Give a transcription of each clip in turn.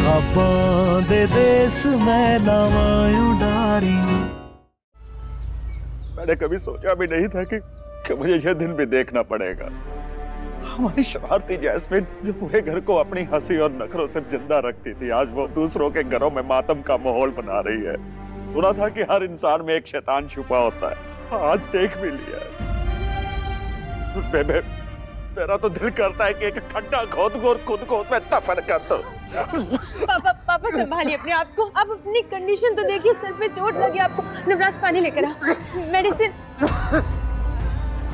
खाबां दे देस में लावां उडारी। मैंने कभी सोचा भी नहीं था कि मुझे यह दिन भी देखना पड़ेगा। हमारी शरारती जैस्मिन जो पूरे घर को अपनी हंसी और नखरों से जिंदा रखती थी, आज वो दूसरों के घरों में मातम का माहौल बना रही है। सुना था कि हर इंसान में एक शैतान छुपा होता है, आज देख भी लिया है। मेरा तो दिल करता है कि एक खड्डा खोद और खुद को उसमें दफन कर दो। पापा संभालिए अपने आप को। आप अपनी कंडीशन तो देखिए, सर पे चोट लगी आपको। नवराज पानी लेकर आ, मेडिसिन।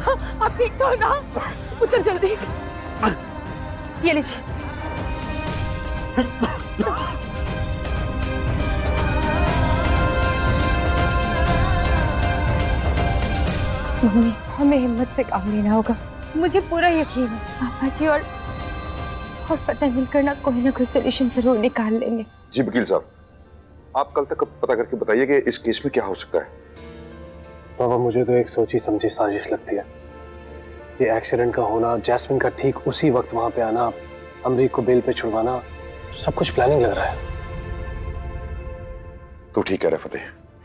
आप ठीक तो ना? उतर जल्दी। ये लीजिए। मम्मी, हमें हिम्मत से काम लेना होगा। मुझे पूरा यकीन है पापा जी और फतेह मिलकर ना कोई सोल्यूशन जरूर निकाल लेंगे। जी वकील साहब, आप कल तक पता करके बताइए कि इस केस में क्या हो सकता है। पापा, मुझे तो एक सोची समझी साजिश लगती है। ये एक्सीडेंट का होना, जैस्मिन का ठीक उसी वक्त वहां पे आना, अमरीक को बेल पे छुड़वाना, सब कुछ प्लानिंग लग रहा है। तो ठीक कह रहे फतेह,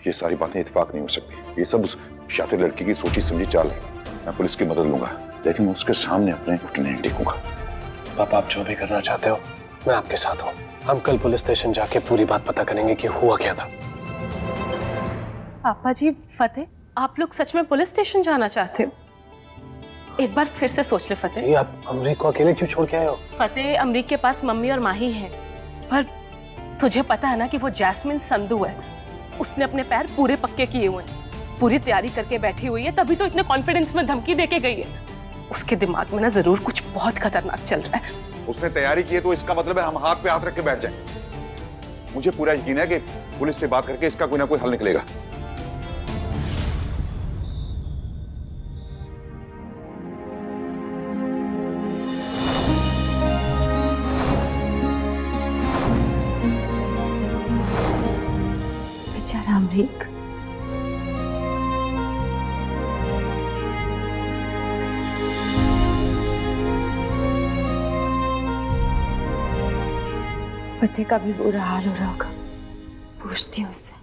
ये सारी बातें इत्तेफाक नहीं हो सकती। ये सब उस शातिर लड़की की सोची समझी चाल है। मैं पुलिस की मदद लूंगा, लेकिन मैं उसके सामने अपने घुटने नहीं टेकूंगा। पापा, आप जो भी करना चाहते हो मैं आपके साथ हूँ। हम कल पुलिस स्टेशन जाके पूरी बात पता करेंगे कि हुआ क्या था। पापा जी, फतेह, आप लोग सच में पुलिस स्टेशन जाना चाहते हो? एक बार फिर से सोच ले फतेह। आप अमरीक को अकेले क्यों छोड़ के आए हो? फतेह, अमरीक के पास मम्मी और माही हैं, पर तुझे पता है ना कि वो जैस्मिन संधू है। उसने अपने पैर पूरे पक्के किए हुए हैं, पूरी तैयारी करके बैठी हुई है, तभी तो इतने कॉन्फिडेंस में धमकी देके गई है। उसके दिमाग में ना जरूर कुछ बहुत खतरनाक चल रहा है। उसने तैयारी की है तो इसका मतलब है हम हाथ पे हाथ रख के बैठ जाएं। मुझे पूरा यकीन है कि पुलिस से बात करके इसका कोई ना कोई हल निकलेगा। बेचारा अमरीक। फतेह का भी बुरा हाल हो रहा होगा, पूछती हूँ उससे।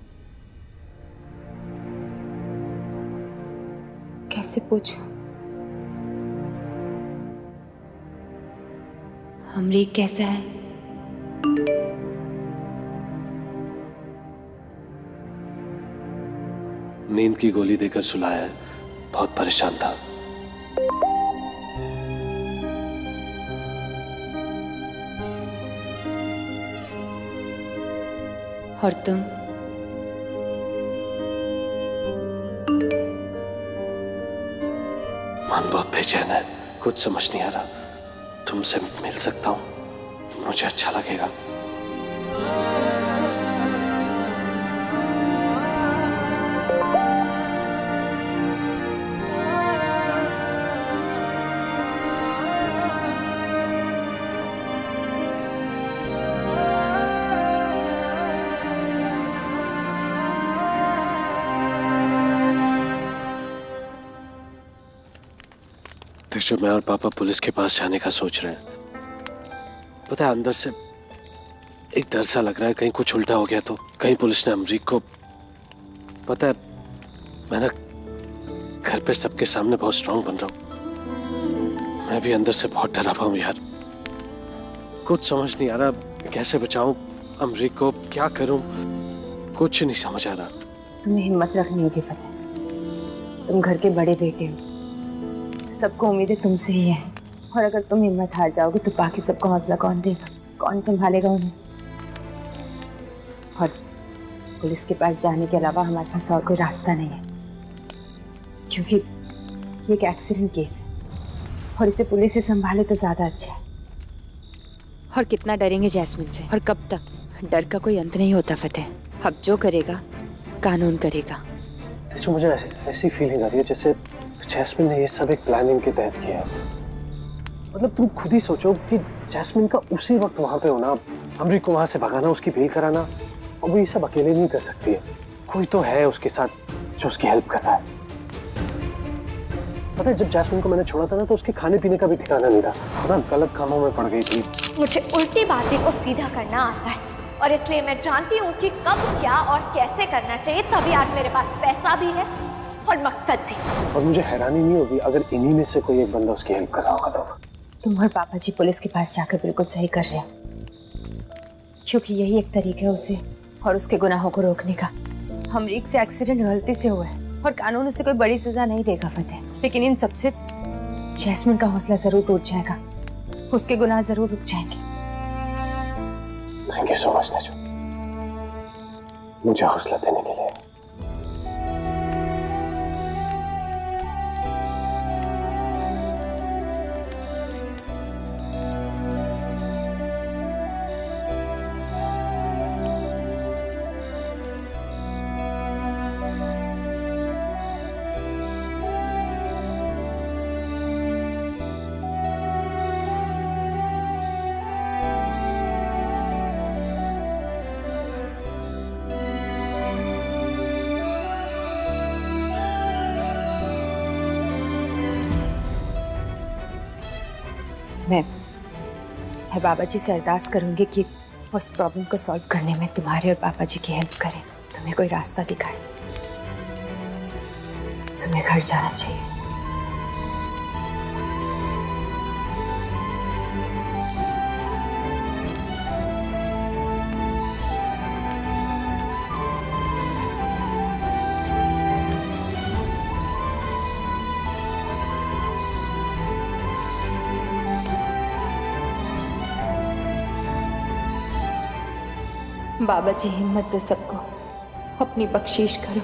कैसे पूछूं? अमरीक कैसा है? नींद की गोली देकर सुलाया है, बहुत परेशान था। और तुम? मन बहुत बेचैन है, कुछ समझ नहीं आ रहा। तुमसे मिल सकता हूँ, मुझे अच्छा लगेगा। जो मैं और पापा पुलिस के पास जाने का सोच रहे हैं, पता है अंदर से एक डर सा लग रहा है, कहीं कुछ उल्टा हो गया तो। कहीं पुलिस ने अमरीक को, पता है मैं ना घर पे सबके सामने बहुत स्ट्रांग बन रहा हूँ, मैं भी अंदर से बहुत डरा हुआ हूँ यार। कुछ समझ नहीं आ रहा, कैसे बचाऊं अमरीक को, क्या करूं, कुछ नहीं समझ आ रहा। तुम्हें हिम्मत रखनी होगी फतेह, तुम घर के बड़े बेटे हो, सबको उम्मीदें तुमसे ही है। और अगर तुम हिम्मत हार जाओगे तो बाकी सबको हौसला कौन देगा, कौन संभालेगा उन्हें? और पुलिस के पास जाने के अलावा हमारे पास और कोई रास्ता नहीं है, क्योंकि ये एक एक्सीडेंट केस है और इसे पुलिस से संभाले तो ज्यादा अच्छा है। और कितना डरेंगे जैस्मिन से, और कब तक? डर का कोई अंत नहीं होता फतेह। अब जो करेगा कानून करेगा। जो मुझे ऐसी फीलिंग आ रही है जैसे जैस्मिन ने ये सब एक प्लानिंग के तहत किया है। मतलब तुम खुद ही सोचो कि जैस्मिन का उसी वक्त वहां पे होना, अमरीक को वहां से भगाना, उसकी बेल कराना, और वो ये सब अकेले नहीं कर सकती है। कोई तो है उसके साथ जो उसकी हेल्प कर रहा है। पता है जब जैस्मिन को मैंने छोड़ा था ना, तो उसके खाने पीने का भी ठिकाना नहीं था, ना गलत कामों में पड़ गई थी, मुझे उल्टी बाजी को सीधा करना आता है और इसलिए मैं जानती हूँ कि कब क्या और कैसे करना चाहिए। तभी आज मेरे पास पैसा भी है और मकसद भी। और मुझे हैरानी नहीं होगी अगर इन्हीं में से कोई एक बंदा उसकी हेल्प कर रहा होगा तो। तुम और पापा जी पुलिस के पास जाकर बिल्कुल सही कर रहे हो, क्योंकि यही एक तरीका है उसे और उसके गुनाहों को रोकने का। अमरीक से एक्सीडेंट गलती से हुआ है और कानून उसे कोई बड़ी सजा नहीं देगा फतेह, लेकिन इन सबसे जैस्मिन का हौसला जरूर टूट जाएगा, उसके गुनाह जरूर रुक जाएंगे। Thank you so much Teju, मुझे हौसला देने के लिए। मैं बाबा जी से अरदास करूंगी कि उस प्रॉब्लम को सॉल्व करने में तुम्हारे और पापा जी की हेल्प करें, तुम्हें कोई रास्ता दिखाए। तुम्हें घर जाना चाहिए। बाबा जी हिम्मत दो सबको, अपनी बख्शीश करो।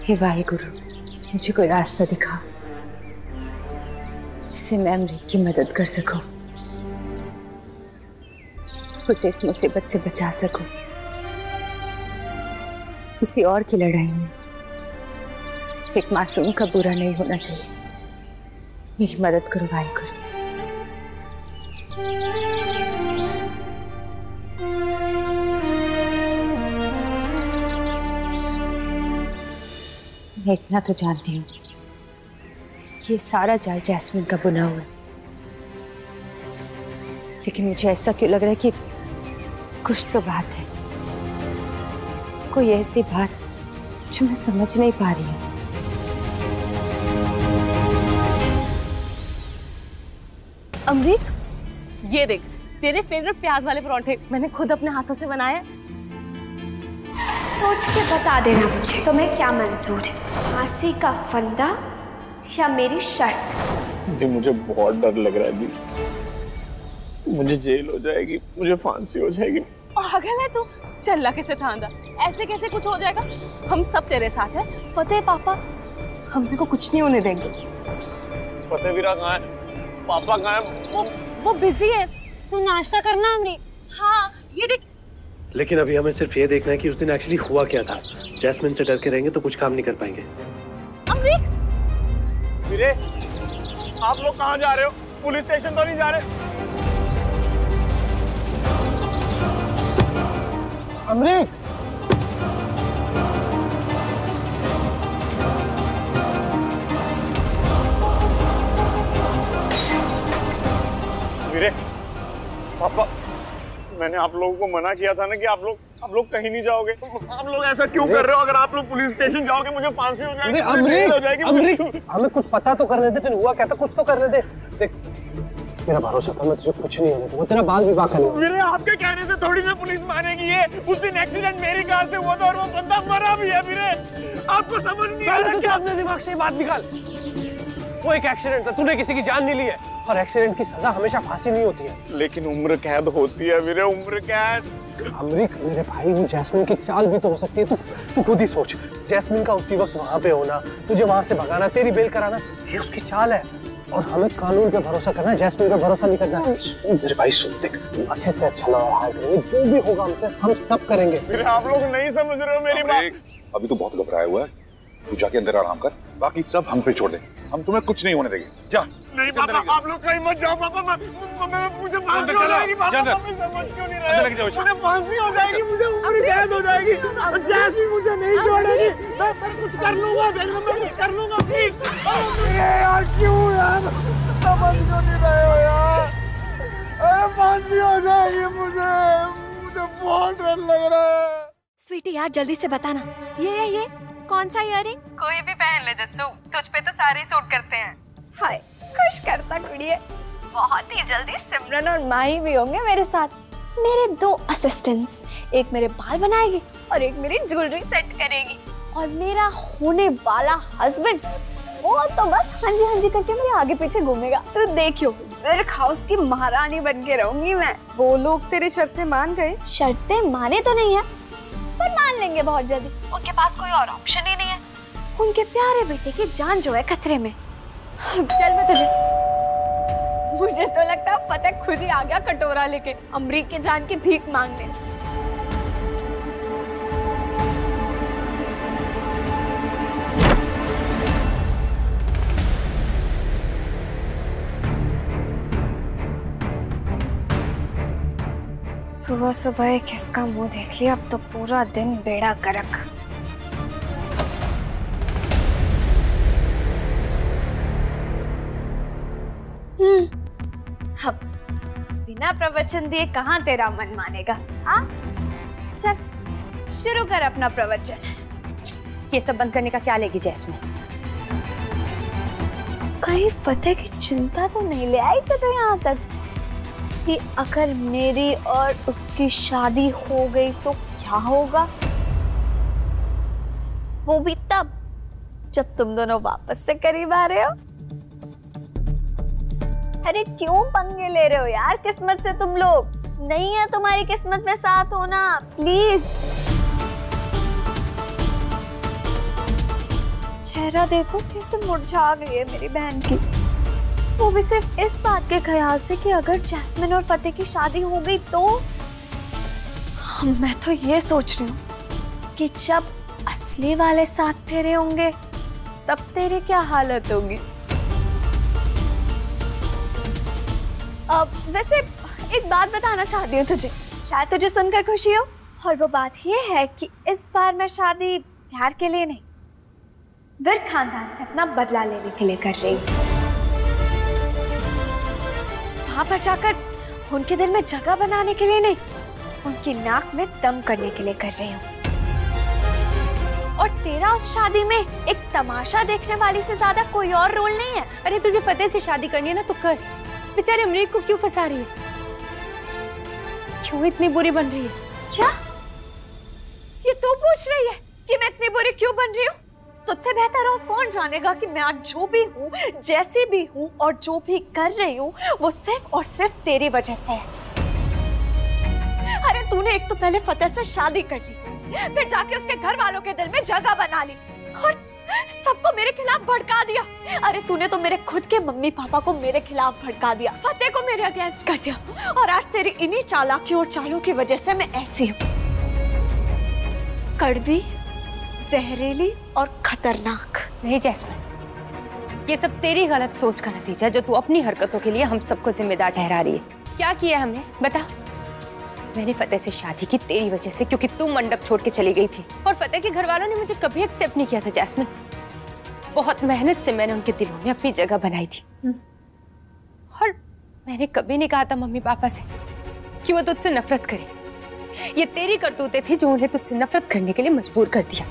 हे वाहिगुरु, मुझे कोई रास्ता दिखाओ जिससे मैं अमरीक की मदद कर सकूं, उसे इस मुसीबत से बचा सकूं। किसी और की लड़ाई में एक मासूम का बुरा नहीं होना चाहिए। मेरी मदद करो वाहिगुरु। मैं इतना तो जानती हूँ कि ये सारा जाल जैस्मिन का बुना हुआ है, लेकिन मुझे ऐसा क्यों लग रहा है कि कुछ तो बात है, कोई ऐसी बात जो मैं समझ नहीं पा रही हूँ। अमरीक, ये देख तेरे फेवरेट प्याज वाले पराठे मैंने खुद अपने हाथों से बनाए। सोच के बता देना मुझे तुम्हें क्या मंजूर है, फांसी का फंदा या मेरी शर्त? जी मुझे बहुत डर लग रहा है जी, मुझे जेल हो जाएगी, मुझे फांसी हो जाएगी। पागल है तू, चल्ला कैसे थांदा, ऐसे कैसे कुछ हो जाएगा? हम सब तेरे साथ हैं, फतेह पापा हम तेरे को कुछ नहीं होने देंगे। फतेह वीरा कहाँ है? पापा कहाँ है? वो बिजी है। तू नाश्ता करना अमरीक। हाँ ये देख। लेकिन अभी हमें सिर्फ ये देखना है कि उस दिन एक्चुअली हुआ क्या था। जैस्मिन से डर के रहेंगे तो कुछ काम नहीं कर पाएंगे। अमरीक! वीरे, आप लोग कहाँ जा रहे हो? पुलिस स्टेशन तो नहीं जा रहे? अमरीक! वीरे, पापा, मैंने आप लोगों को मना किया था ना कि आप लोग कहीं नहीं जाओगे। आप लोग ऐसा क्यों कर रहे हो? अगर आप लोग पुलिस स्टेशन जाओगे मुझे फांसी हो जाएगी, हो जाएगी। अमरीक, हमें कुछ पता तो करने दे, फिर हुआ क्या था कुछ तो करने दे। देख, मेरा भरोसा था, मैं तुझे कुछ नहीं होने दूंगा, वो तेरा बाल विवाह करेगा। मेरे आपके कहने से थोड़ी ना पुलिस मानेगी ये। उस दिन एक्सीडेंट मेरी कार से हुआ था और वो बंदा मरा भी है। मेरे आपको समझ नहीं आ रहा क्या? अपने दिमाग से ये बात निकाल। वो एक एक्सीडेंट था, तूने किसी की जान नहीं ली है और एक्सीडेंट की सजा हमेशा फांसी नहीं होती है। लेकिन उम्र कैद होती है वीरे, उम्र कैद। अमरीक मेरे भाई, वो जैस्मिन की चाल भी तो हो सकती है। तू खुद ही सोच, जैस्मिन का उसी वक्त वहां पे होना, तुझे वहां से भगाना, तेरी बेल कराना, ये उसकी चाल है। और हमें कानून पे भरोसा करना है, जैस्मिन पे भरोसा नहीं करना है। मेरे भाई सुन, देख अच्छे से अच्छा लगा, जो भी होगा हमसे हम सब करेंगे। फिर आप लोग नहीं समझ रहे हो मेरी बात। अभी तो बहुत घबराया हुआ है, तू जाके अंदर आराम कर, बाकी सब हम पे छोड़ दे, हम तुम्हें कुछ नहीं होने देंगे। जा। नहीं पापा, आप लोग कहीं मत जाओ पापा, मुझे फांसी हो जाएगी पापा, मैं समझ क्यों नहीं रहे हो? मुझे फांसी हो जाएगी, मुझे उम्र कैद हो जाएगी, जैस्मिन मुझे नहीं छोड़ेगी, मैं कुछ कर लूंगा, देखना मैं कुछ कर लूंगा, प्लीज। यार क्यों यार, समझ क्यों नहीं रहे हो यार? अरे फांसी हो जाएगी मुझे बहुत डर लग रहा है। स्वीटी यार जल्दी से बताना, ये कौन सा इयरिंग? कोई भी पहन ले जस्सू, तुझ पे तो सारे सूट करते हैं। हाय खुश करता कुड़िए, बहुत ही जल्दी सिमरन और माही भी होंगे मेरे साथ। मेरे 2 असिस्टेंट्स, एक मेरे बाल बनाएगी और एक मेरी ज्वेलरी सेट करेगी, और मेरा होने वाला हस्बैंड वो तो बस हाँ जी करके मेरे आगे पीछे घूमेगा। तो देखियो विर्क हाउस की महारानी बन के रहूंगी मैं। वो लोग तेरी शर्तें मान गए? शर्तें माने तो नहीं है, पर मान लेंगे बहुत जल्दी। उनके पास कोई और ऑप्शन ही नहीं है। उनके प्यारे बेटे की जान जो है खतरे में। चल मैं मुझे तो लगता है फतेह खुद ही आ गया कटोरा लेके अमरीक के जान की भीख मांगने। सुबह सुबह किसका मुंह देख लिया, अब तो पूरा दिन बेड़ा गर्क। अब बिना प्रवचन दिए कहाँ तेरा मन मानेगा? चल शुरू कर अपना प्रवचन। ये सब बंद करने का क्या लेगी जैस्मिन? कहीं फतेह की चिंता तो नहीं ले आई तो यहाँ तक कि अगर मेरी और उसकी शादी हो गई तो क्या होगा? वो भी तब जब तुम दोनों वापस से करीब आ रहे हो। अरे क्यों पंगे ले रहे हो यार किस्मत से? तुम लोग नहीं है तुम्हारी किस्मत में साथ होना, प्लीज। चेहरा देखो कैसे मुरझा गई है मेरी बहन की, वो भी सिर्फ इस बात के ख्याल से कि अगर जैस्मिन और फतेह की शादी हो गई तो। मैं तो ये सोच रही हूँ कि जब असली वाले साथ फेरे होंगे तब तेरी क्या हालत होगी। वैसे एक बात बताना चाहती हूँ तुझे, शायद तुझे सुनकर खुशी हो, और वो बात ये है कि इस बार मैं शादी प्यार के लिए नहीं, विर्क खानदान से अपना बदला लेने के लिए कर रही हूँ। वहां पर जाकर उनके दिल में जगह बनाने के लिए नहीं, उनकी नाक में दम करने के लिए कर रही हूँ। और तेरा उस शादी में एक तमाशा देखने वाली से ज्यादा कोई और रोल नहीं है। अरे तुझे फतेह से शादी करनी है ना तो कर, बेचारे अमरीक को क्यों फंसा रही है? क्यों इतनी बुरी बन रही है? क्या ये तू पूछ रही है कि मैं इतनी बुरी क्यों बन रही हूँ? तुझसे बेहतर और कौन जानेगा कि मैं आज जो भी हूँ, जैसी भी हूँ और जो भी कर रही हूँ वो सिर्फ और सिर्फ तेरी वजह से है। अरे तूने एक तो पहले फतेह से शादी कर ली, फिर जाके उसके घर वालों के दिल में जगह बना ली और सबको मेरे खिलाफ भड़का दिया। अरे तूने तो मेरे खुद के मम्मी पापा को मेरे खिलाफ भड़का दिया, फतेह को मेरे अगेंस्ट कर दिया, और आज तेरी इन्हीं चालाकियों और चालों की वजह से मैं ऐसी हूँ, कड़वी, जहरीली और खतरनाक। नहीं जैस्मिन, ये सब तेरी गलत सोच का नतीजा है जो तू अपनी हरकतों के लिए हम सबको जिम्मेदार ठहरा रही है। क्या किया हमने बता? मैंने फतेह से शादी की तेरी वजह से, क्योंकि तू मंडप छोड़ के चली गई थी, और फतेह के घर वालों ने मुझे कभी एक्सेप्ट नहीं किया था जैस्मिन। बहुत मेहनत से मैंने उनके दिलों में अपनी जगह बनाई थी, और मैंने कभी नहीं कहा था मम्मी पापा से कि वो तुझसे नफरत करे। ये तेरी करतूतें थी जो उन्हें तुझसे नफरत करने के लिए मजबूर कर दिया।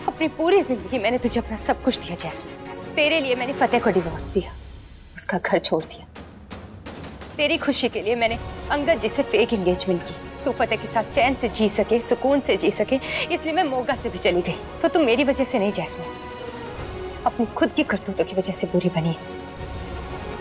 अपनी पूरी जिंदगी मैंने तुझे अपना सब कुछ दिया जैस्मिन। तेरे लिए मैंने फतेह को डिवोर्स दिया, उसका घर छोड़ दिया। तेरी खुशी के लिए मैंने अंगद जी से फेक एंगेजमेंट की, तू फतेह के साथ चैन से जी सके, सुकून से जी सके, इसलिए मैं मोगा से भी चली गई। तो तुम मेरी वजह से नहीं जैस्मिन, अपनी खुद की करतूतों की वजह से बुरी बनी है।